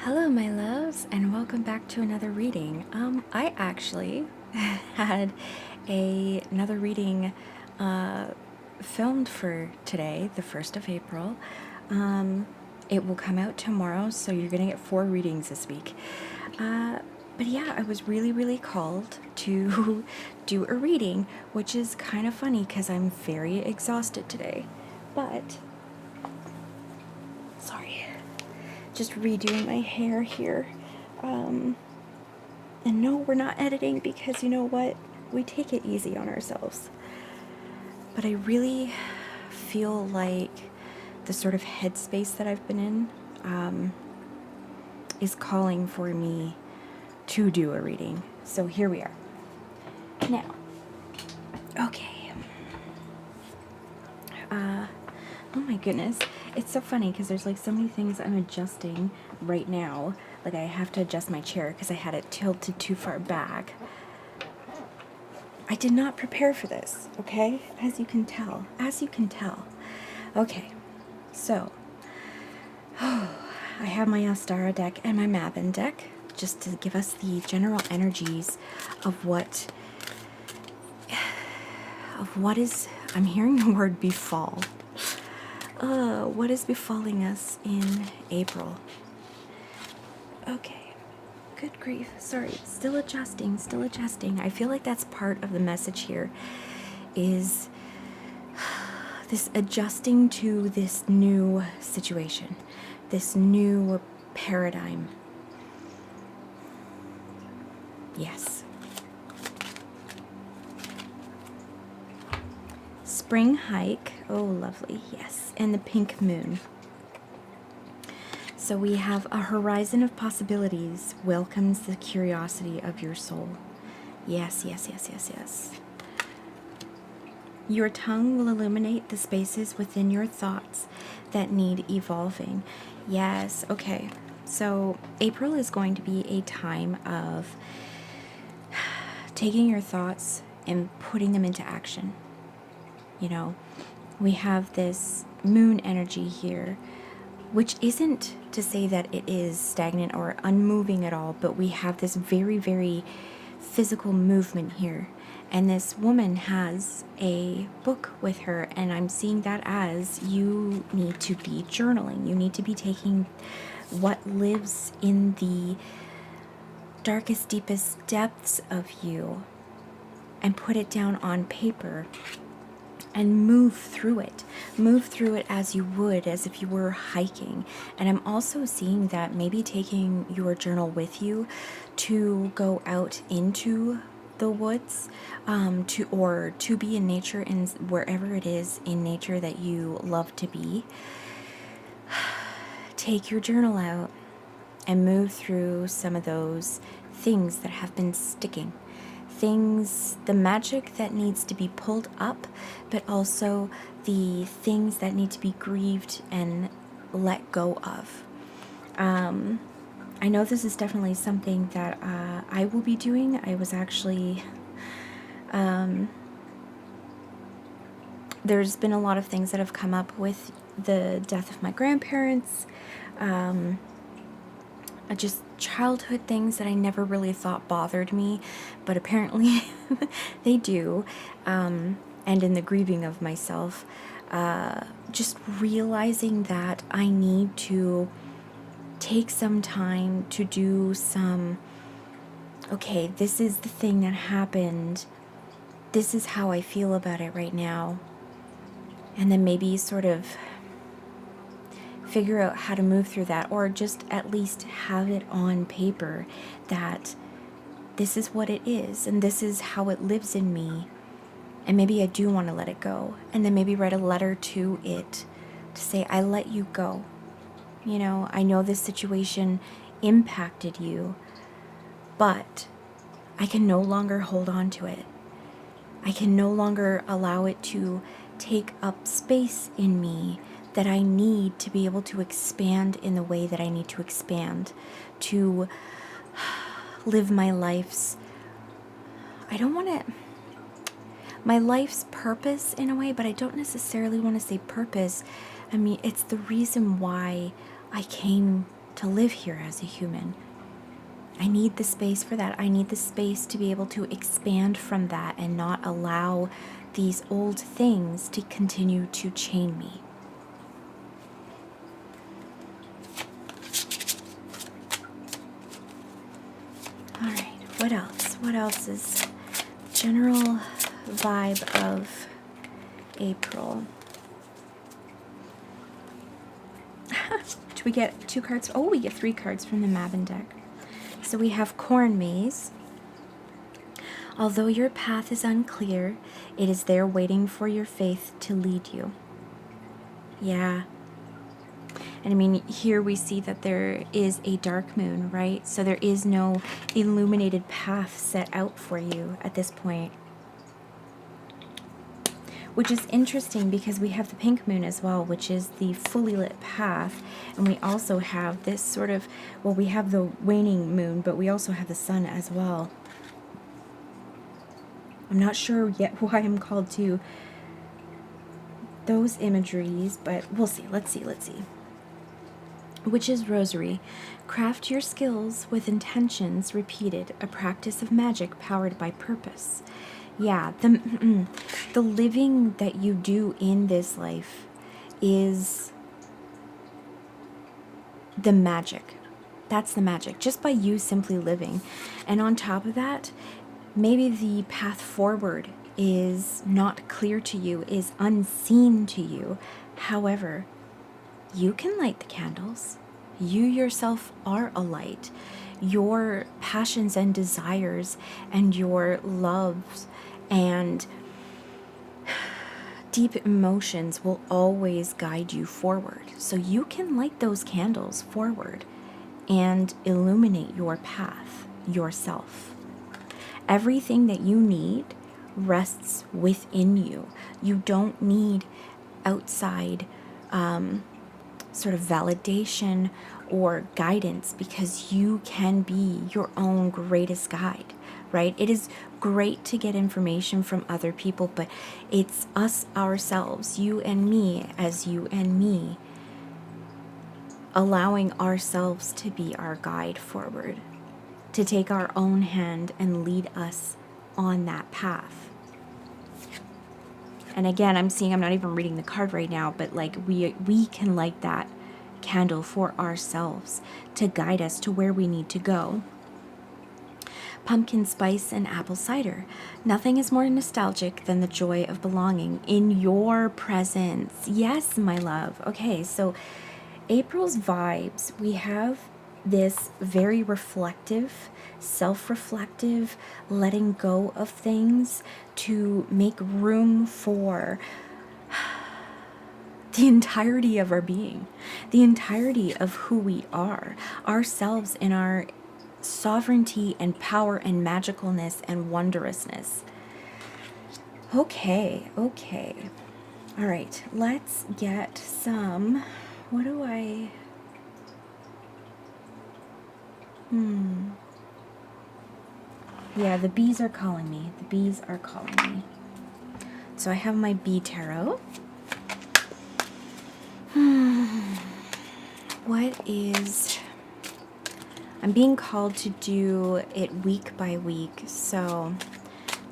Hello, my loves, and welcome back to another reading. I actually had another reading filmed for today, the 1st of April. It will come out tomorrow, so you're going to get 4 readings this week. But yeah, I was really called to do a reading, which is kind of funny because I'm very exhausted today. But, sorry, just redoing my hair here. And no, we're not editing because you know what? We take it easy on ourselves. But I really feel like the sort of headspace that I've been in is calling for me to do a reading. So here we are. Now, okay. Oh my goodness. It's so funny because there's like so many things I'm adjusting right now. Like I have to adjust my chair because I had it tilted too far back. I did not prepare for this, okay? As you can tell. Okay, so I have my Astara deck and my Mabin deck just to give us the general energies of what is, I'm hearing the word befall. What is befalling us in April? Okay. Good grief. Sorry. Still adjusting. I feel like that's part of the message here is this adjusting to this new situation, this new paradigm. Yes. Spring hike. Oh, lovely. Yes. And the pink moon. So we have a horizon of possibilities welcomes the curiosity of your soul. Yes. Your tongue will illuminate the spaces within your thoughts that need evolving. Yes, okay. So April is going to be a time of taking your thoughts and putting them into action. You know, we have this moon energy here, which isn't to say that it is stagnant or unmoving at all, but we have this very physical movement here. And this woman has a book with her, and I'm seeing that as you need to be journaling. You need to be taking what lives in the darkest, deepest depths of you and put it down on paper and move through it as you would, as if you were hiking. And I'm also seeing that maybe taking your journal with you to go out into the woods, to be in nature, in wherever it is in nature that you love to be. Take your journal out and move through some of those things that have been sticking. Things, the magic that needs to be pulled up, but also the things that need to be grieved and let go of. I know this is definitely something that I will be doing. I was actually, there's been a lot of things that have come up with the death of my grandparents, just childhood things that I never really thought bothered me, but apparently they do. And in the grieving of myself, just realizing that I need to take some time to do some, okay, this is the thing that happened. This is how I feel about it right now. And then maybe sort of figure out how to move through that, or just at least have it on paper that this is what it is and this is how it lives in me, and maybe I do want to let it go, and then maybe write a letter to it to say, I let you go. You know, I know this situation impacted you, but I can no longer hold on to it. I can no longer allow it to take up space in me that I need to be able to expand in the way that I need to expand, to live my life's, my life's purpose in a way, but I don't necessarily want to say purpose. I mean, it's the reason why I came to live here as a human. I need the space for that. I need the space to be able to expand from that and not allow these old things to continue to chain me. All right, what else? What else is general vibe of April? Do we get 2 cards? Oh, we get 3 cards from the Mabon deck. So we have Corn Maze. Although your path is unclear, it is there waiting for your faith to lead you. Yeah. And I mean, here we see that there is a dark moon, right? So there is no illuminated path set out for you at this point. Which is interesting because we have the pink moon as well, which is the fully lit path. And we also have this sort of, well, we have the waning moon, but we also have the sun as well. I'm not sure yet why I'm called to those imageries, but we'll see. Let's see. Witch's Rosary. Craft your skills with intentions repeated, a practice of magic powered by purpose. Yeah, the living that you do in this life is the magic. That's the magic, just by you simply living. And on top of that, maybe the path forward is not clear to you, is unseen to you. However, you can light the candles. You yourself are a light. Your passions and desires and your loves and deep emotions will always guide you forward. So you can light those candles forward and illuminate your path yourself. Everything that you need rests within you. You don't need outside sort of validation or guidance, because you can be your own greatest guide, right? It is great to get information from other people, but it's us ourselves, you and me, as you and me, allowing ourselves to be our guide forward, to take our own hand and lead us on that path. And again, I'm not even reading the card right now, but like we can light that candle for ourselves to guide us to where we need to go. Pumpkin spice and apple cider. Nothing is more nostalgic than the joy of belonging in your presence. Yes, my love. Okay, so April's vibes, we have this very reflective, self-reflective, letting go of things to make room for the entirety of our being, the entirety of who we are, ourselves in our sovereignty and power and magicalness and wondrousness. Okay. All right, let's get some, what do I... Yeah, the bees are calling me. So I have my bee tarot. What is... I'm being called to do it week by week, so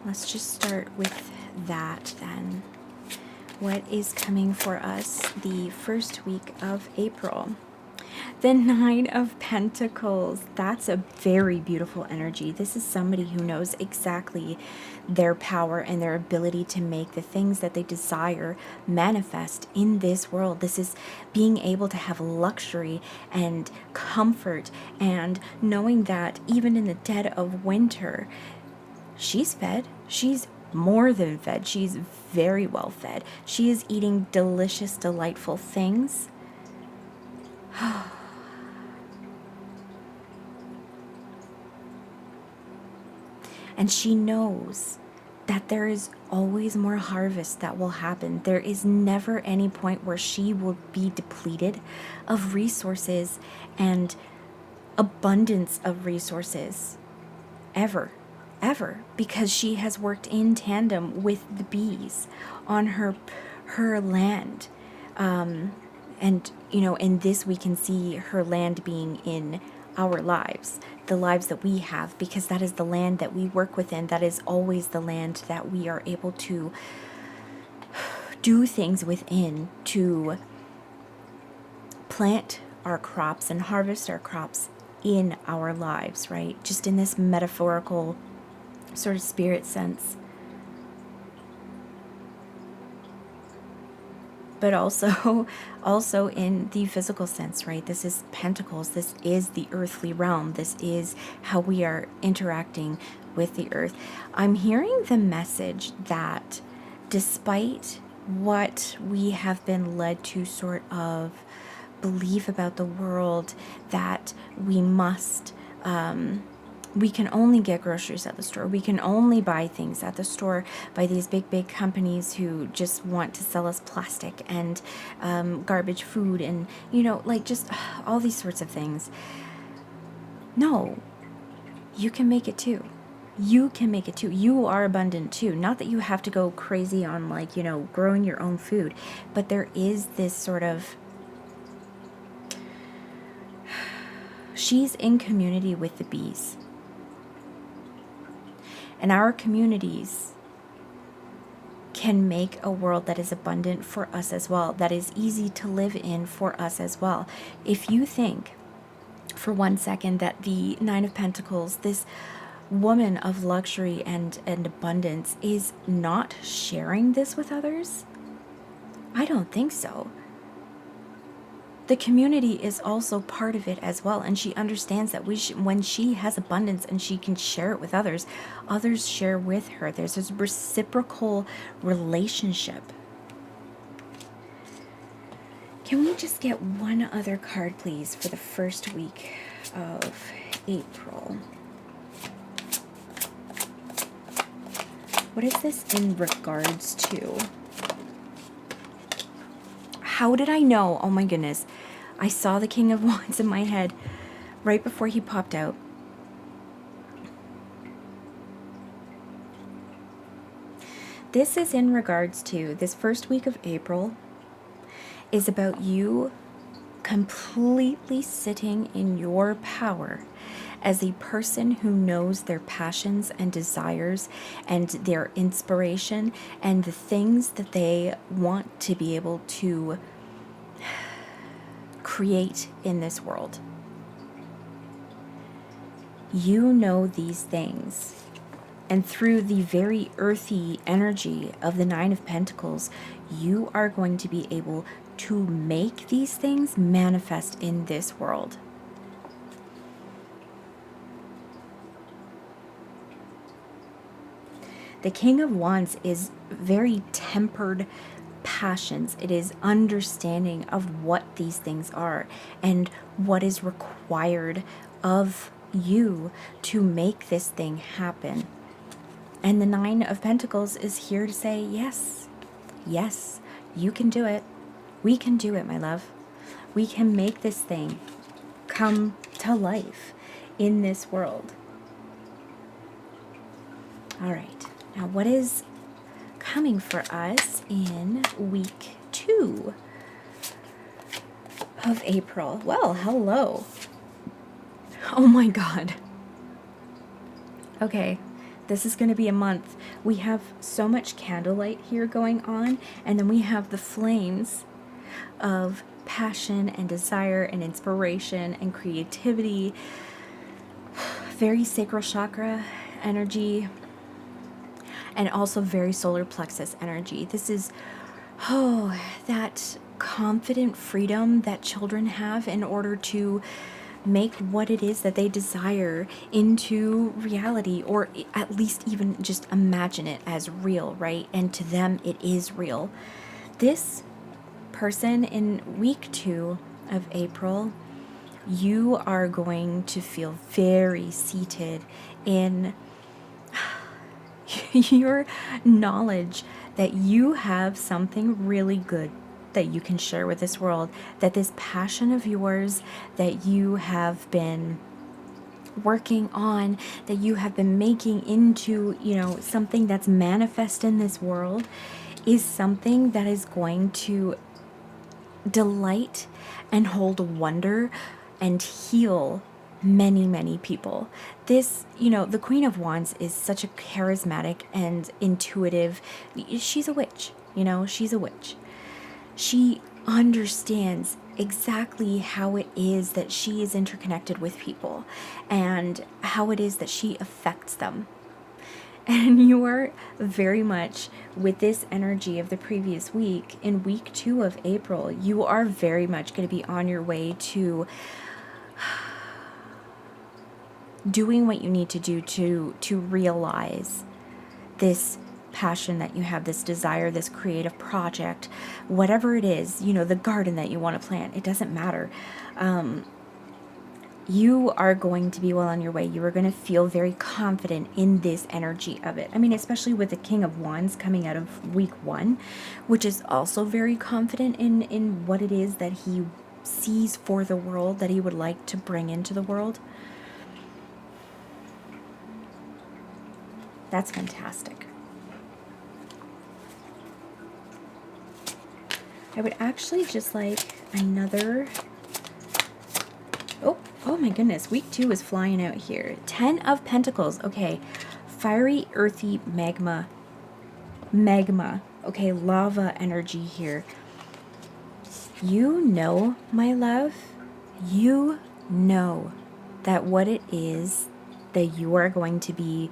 let's just start with that then. What is coming for us the first week of April? The Nine of Pentacles. That's a very beautiful energy. This is somebody who knows exactly their power and their ability to make the things that they desire manifest in this world. This is being able to have luxury and comfort and knowing that even in the dead of winter, she's fed. She's more than fed. She's very well fed. She is eating delicious, delightful things. And she knows that there is always more harvest that will happen. There is never any point where she will be depleted of resources and abundance of resources. Ever. Because she has worked in tandem with the bees on her land. And, you know, in this we can see her land being in our lives, the lives that we have, because that is the land that we work within. That is always the land that we are able to do things within, to plant our crops and harvest our crops in our lives, right? Just in this metaphorical sort of spirit sense. But also in the physical sense, right? This is Pentacles. This is the earthly realm. This is how we are interacting with the earth. I'm hearing the message that despite what we have been led to sort of believe about the world, that we must, we can only get groceries at the store. We can only buy things at the store by these big companies who just want to sell us plastic and garbage food and, you know, like just all these sorts of things. No, you can make it too. You can make it too. You are abundant too. Not that you have to go crazy on, like, you know, growing your own food, but there is this sort of, she's in community with the bees. And our communities can make a world that is abundant for us as well, that is easy to live in for us as well. If you think for 1 second that the Nine of Pentacles, this woman of luxury and abundance, is not sharing this with others, I don't think so. The community is also part of it as well, and she understands that when she has abundance and she can share it with others, others share with her. There's this reciprocal relationship. Can we just get one other card, please, for the first week of April? What is this in regards to? How did I know? Oh my goodness. I saw the King of Wands in my head right before he popped out. This is in regards to this first week of April is about you completely sitting in your power as a person who knows their passions and desires and their inspiration and the things that they want to be able to create in this world. You know these things. And through the very earthy energy of the Nine of Pentacles, you are going to be able to make these things manifest in this world. The King of Wands is very tempered passions. It is understanding of what these things are and what is required of you to make this thing happen. And the Nine of Pentacles is here to say, yes, yes, you can do it. We can do it, my love. We can make this thing come to life in this world. All right. Now, what is coming for us in week 2 of April? Well, hello. Oh my God. Okay, this is going to be a month. We have so much candlelight here going on, and then we have the flames of passion and desire and inspiration and creativity. Very sacral chakra energy. And also very solar plexus energy. This is, that confident freedom that children have in order to make what it is that they desire into reality, or at least even just imagine it as real, right? And to them, it is real. This person in week 2 of April, you are going to feel very seated in your knowledge that you have something really good that you can share with this world, that this passion of yours that you have been working on, that you have been making into, you know, something that's manifest in this world, is something that is going to delight and hold wonder and heal many, many people. This, the Queen of Wands is such a charismatic and intuitive, she's a witch, she's a witch. She understands exactly how it is that she is interconnected with people and how it is that she affects them. And you are very much with this energy of the previous week, in week 2 of April, you are very much going to be on your way to doing what you need to do to realize this passion that you have, this desire, this creative project, whatever it is, the garden that you want to plant, it doesn't matter. You are going to be well on your way. You are going to feel very confident in this energy of it. I mean, especially with the King of Wands coming out of week 1, which is also very confident in what it is that he sees for the world, that he would like to bring into the world. That's fantastic. I would actually just like another... Oh my goodness, week 2 is flying out here. 10 of Pentacles. Okay, fiery, earthy, magma. Okay, lava energy here. My love, you know that what it is that you are going to be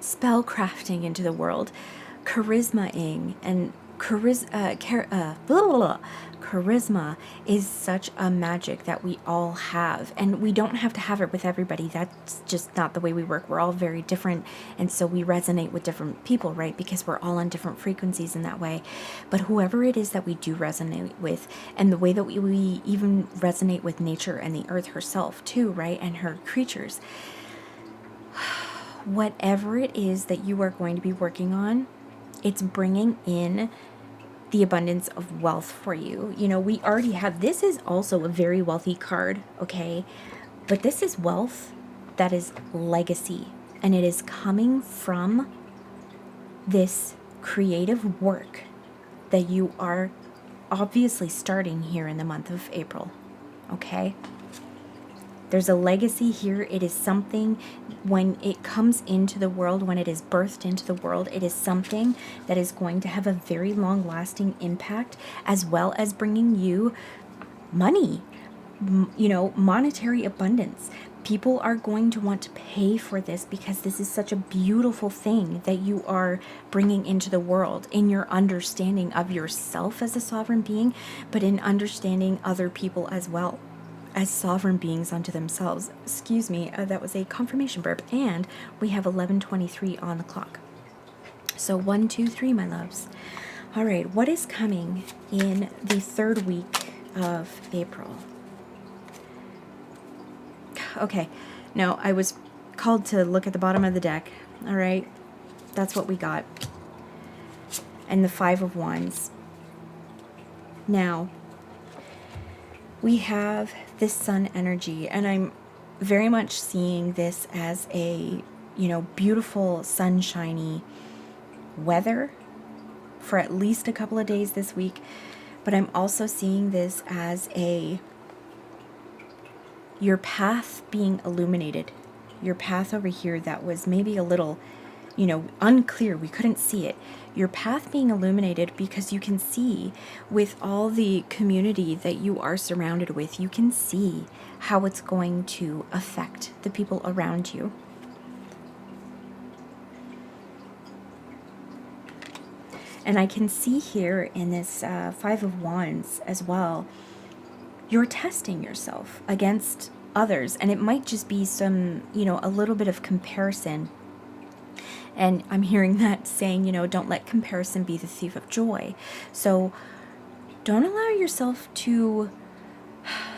spellcrafting into the world, charisma-ing, and charisma is such a magic that we all have, and we don't have to have it with everybody. That's just not the way we work. We're all very different, and so we resonate with different people, right? Because we're all on different frequencies in that way. But whoever it is that we do resonate with, and the way that we even resonate with nature and the earth herself too, right? And her creatures, whatever it is that you are going to be working on, it's bringing in the abundance of wealth for you. We already have, this is also a very wealthy card, okay? But this is wealth that is legacy, and it is coming from this creative work that you are obviously starting here in the month of April, okay? There's a legacy here. It is something, when it comes into the world, when it is birthed into the world, it is something that is going to have a very long-lasting impact, as well as bringing you money, monetary abundance. People are going to want to pay for this because this is such a beautiful thing that you are bringing into the world in your understanding of yourself as a sovereign being, but in understanding other people as well, as sovereign beings unto themselves. Excuse me, that was a confirmation burp, and we have 11:23 on the clock. So 1, 2, 3, my loves. All right, what is coming in the 3rd week of April? Okay, no, I was called to look at the bottom of the deck. All right, that's what we got. And the 5 of Wands. Now, we have this sun energy, and I'm very much seeing this as a, beautiful, sunshiny weather for at least a couple of days this week. But I'm also seeing this as your path being illuminated. Your path over here that was maybe a little, unclear. We couldn't see it. Your path being illuminated because you can see, with all the community that you are surrounded with, you can see how it's going to affect the people around you. And I can see here in this 5 of Wands as well, you're testing yourself against others, and it might just be some, a little bit of comparison. And I'm hearing that saying, don't let comparison be the thief of joy. So don't allow yourself to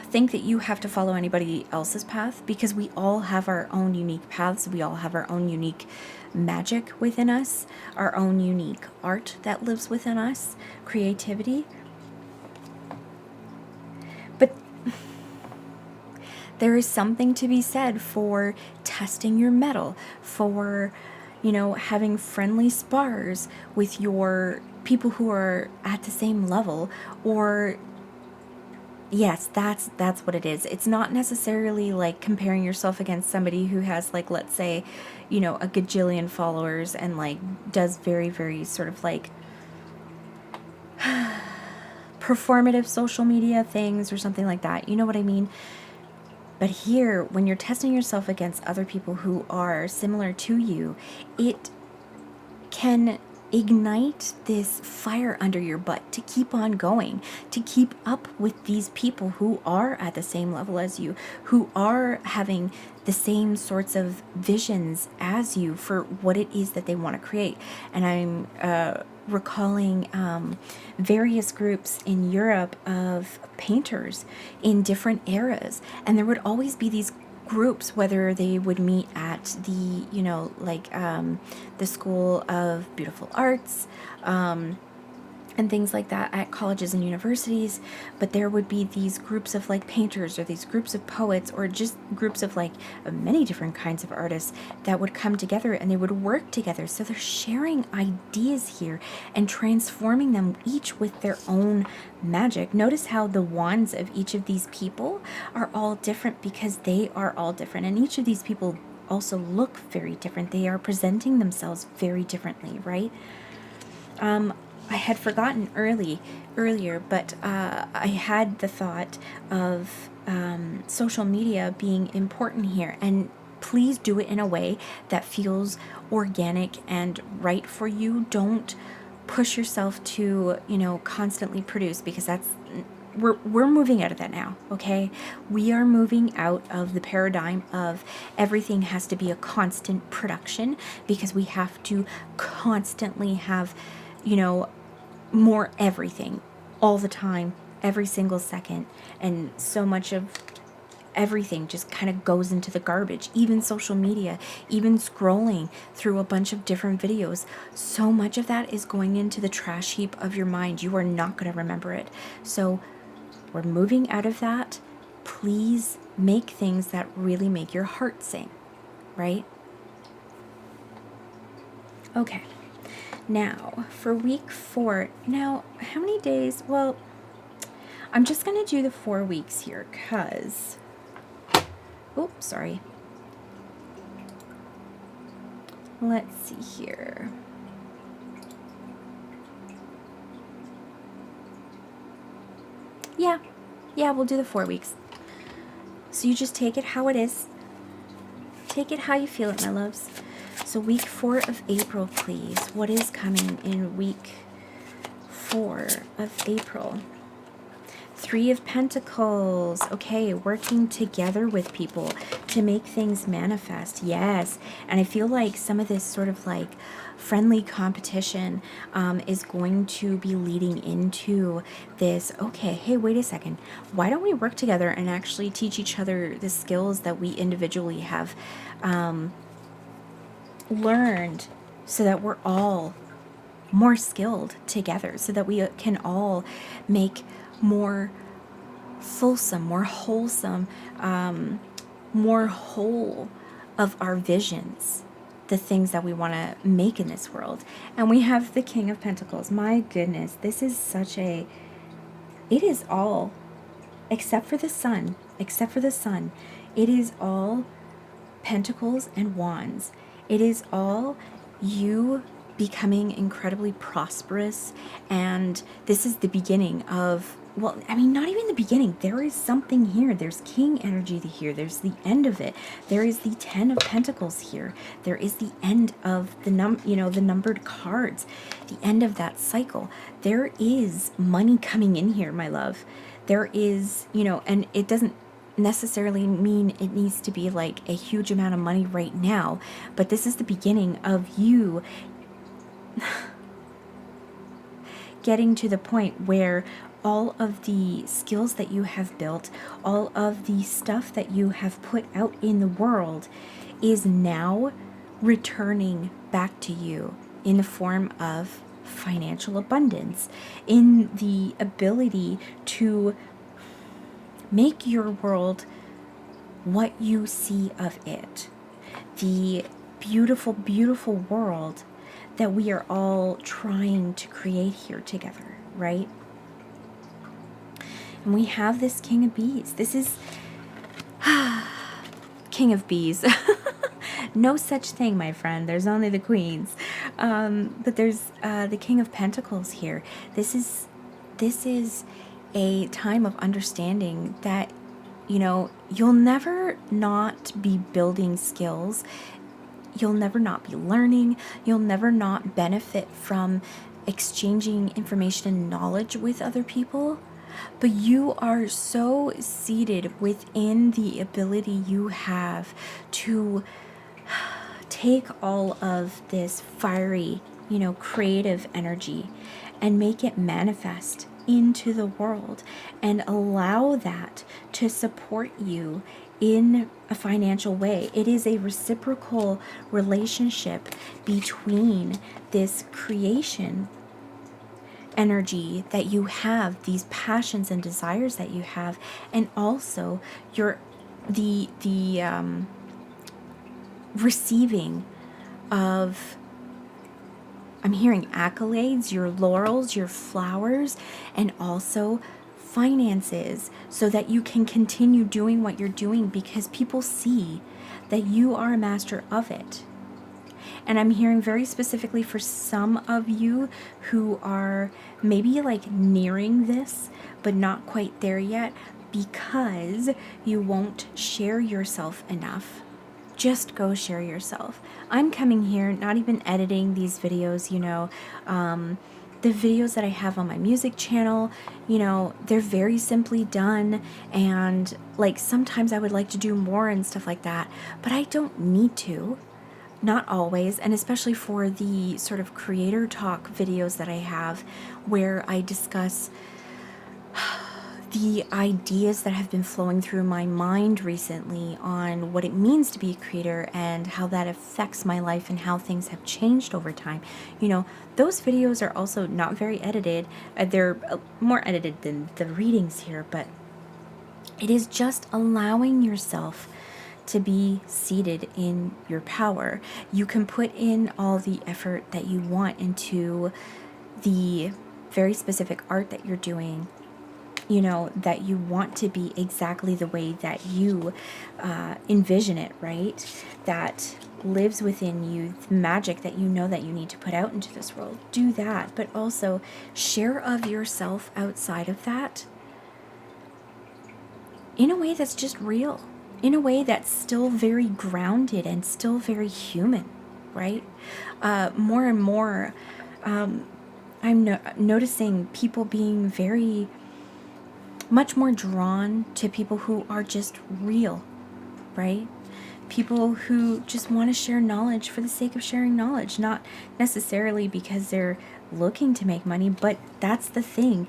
think that you have to follow anybody else's path, because we all have our own unique paths. We all have our own unique magic within us, our own unique art that lives within us, creativity. But there is something to be said for testing your mettle, for having friendly spars with your people who are at the same level, or yes, that's what it is. It's not necessarily like comparing yourself against somebody who has, like, let's say, you know, a gajillion followers and like does very, very sort of like performative social media things or something like that. You know what I mean? But here, when you're testing yourself against other people who are similar to you, it can ignite this fire under your butt to keep on going, to keep up with these people who are at the same level as you, who are having the same sorts of visions as you for what it is that they want to create. And I'm recalling various groups in Europe of painters in different eras, and there would always be these groups, whether they would meet at the, you know, like the School of Beautiful Arts, and things like that at colleges and universities, but there would be these groups of like painters or these groups of poets or just groups of like many different kinds of artists that would come together and they would work together. So they're sharing ideas here and transforming them each with their own magic. Notice how the wands of each of these people are all different because they are all different, and each of these people also look very different. They are presenting themselves very differently, right? I had forgotten earlier, but I had the thought of social media being important here, and please do it in a way that feels organic and right for you. Don't push yourself to, you know, constantly produce, because that's we're moving out of that now, okay? We are moving out of the paradigm of everything has to be a constant production, because we have to constantly have, you know, more everything all the time, every single second. And so much of everything just kind of goes into the garbage. Even social media, even scrolling through a bunch of different videos, so much of that is going into the trash heap of your mind. You are not going to remember it. So we're moving out of that. Please make things that really make your heart sing, right? Okay. Now, for week 4, now, how many days? Well, I'm just going to do the 4 weeks here, because, oh, sorry. Let's see here. Yeah, we'll do the 4 weeks. So you just take it how it is. Take it how you feel it, my loves. So week 4 of April, please. What is coming in week 4 of April? 3 of Pentacles. Okay, working together with people to make things manifest. Yes. And I feel like some of this sort of like friendly competition is going to be leading into this. Okay, hey, wait a second. Why don't we work together and actually teach each other the skills that we individually have learned, so that we're all more skilled together, so that we can all make more fulsome, more wholesome, more whole of our visions, the things that we want to make in this world. And we have the King of Pentacles. My goodness, this is such a, it is all, except for the sun, it is all pentacles and wands. It is all you becoming incredibly prosperous, and this is the beginning of, well, I mean, not even the beginning. There is something here. There's king energy here. There's the end of it. There is the 10 of Pentacles here. There is the end of the the numbered cards, the end of that cycle. There is money coming in here, my love. There is, and it doesn't necessarily mean it needs to be like a huge amount of money right now, but this is the beginning of you getting to the point where all of the skills that you have built, all of the stuff that you have put out in the world is now returning back to you in the form of financial abundance, in the ability to make your world what you see of it. The beautiful, beautiful world that we are all trying to create here together, right? And we have this King of Bees. This is King of Bees. No such thing, my friend. There's only the queens. But there's the King of Pentacles here. This is a time of understanding that, you know, you'll never not be building skills. You'll never not be learning. You'll never not benefit from exchanging information and knowledge with other people. But you are so seated within the ability you have to take all of this fiery, you know, creative energy and make it manifest into the world and allow that to support you in a financial way. It is a reciprocal relationship between this creation energy that you have, these passions and desires that you have, and also the receiving of, I'm hearing accolades, your laurels, your flowers, and also finances, so that you can continue doing what you're doing because people see that you are a master of it. And I'm hearing very specifically for some of you who are maybe like nearing this, but not quite there yet, because you won't share yourself enough. Just go share yourself. I'm coming here, not even editing these videos, you know, the videos that I have on my music channel, you know, they're very simply done. And like, sometimes I would like to do more and stuff like that, but I don't need to. Not always, and especially for the sort of creator talk videos that I have where I discuss the ideas that have been flowing through my mind recently on what it means to be a creator and how that affects my life and how things have changed over time. You know, those videos are also not very edited. They're more edited than the readings here, but it is just allowing yourself to be seated in your power. You can put in all the effort that you want into the very specific art that you're doing, you know, that you want to be exactly the way that you envision it, right? That lives within you, the magic that you know that you need to put out into this world. Do that, but also share of yourself outside of that in a way that's just real, in a way that's still very grounded and still very human, right? More and more, I'm noticing people being very much more drawn to people who are just real, right? People who just want to share knowledge for the sake of sharing knowledge, not necessarily because they're looking to make money, but that's the thing.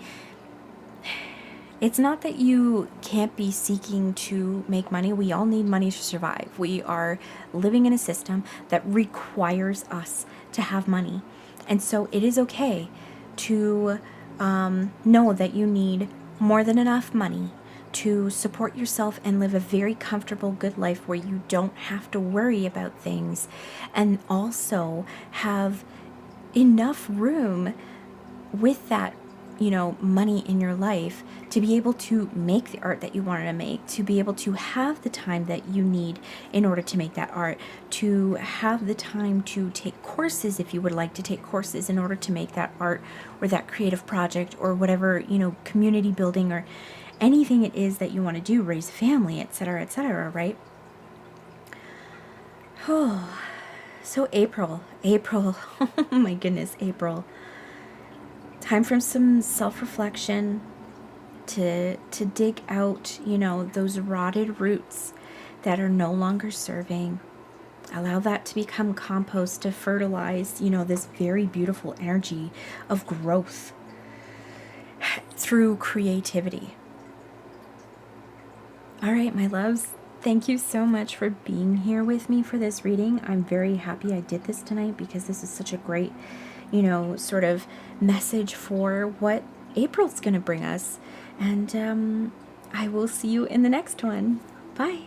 It's not that you can't be seeking to make money. We all need money to survive. We are living in a system that requires us to have money. And so it is okay to know that you need more than enough money to support yourself and live a very comfortable, good life where you don't have to worry about things, and also have enough room with that, you know, money in your life to be able to make the art that you wanted to make, to be able to have the time that you need in order to make that art, to have the time to take courses if you would like to take courses in order to make that art or that creative project or whatever, you know, community building or anything it is that you want to do, raise a family, etc., right? Oh, so April, oh my goodness, April. Time for some self-reflection, to dig out, you know, those rotted roots that are no longer serving. Allow that to become compost, to fertilize, you know, this very beautiful energy of growth through creativity. All right, my loves, thank you so much for being here with me for this reading. I'm very happy I did this tonight because this is such a great, you know, sort of message for what April's going to bring us. And I will see you in the next one. Bye.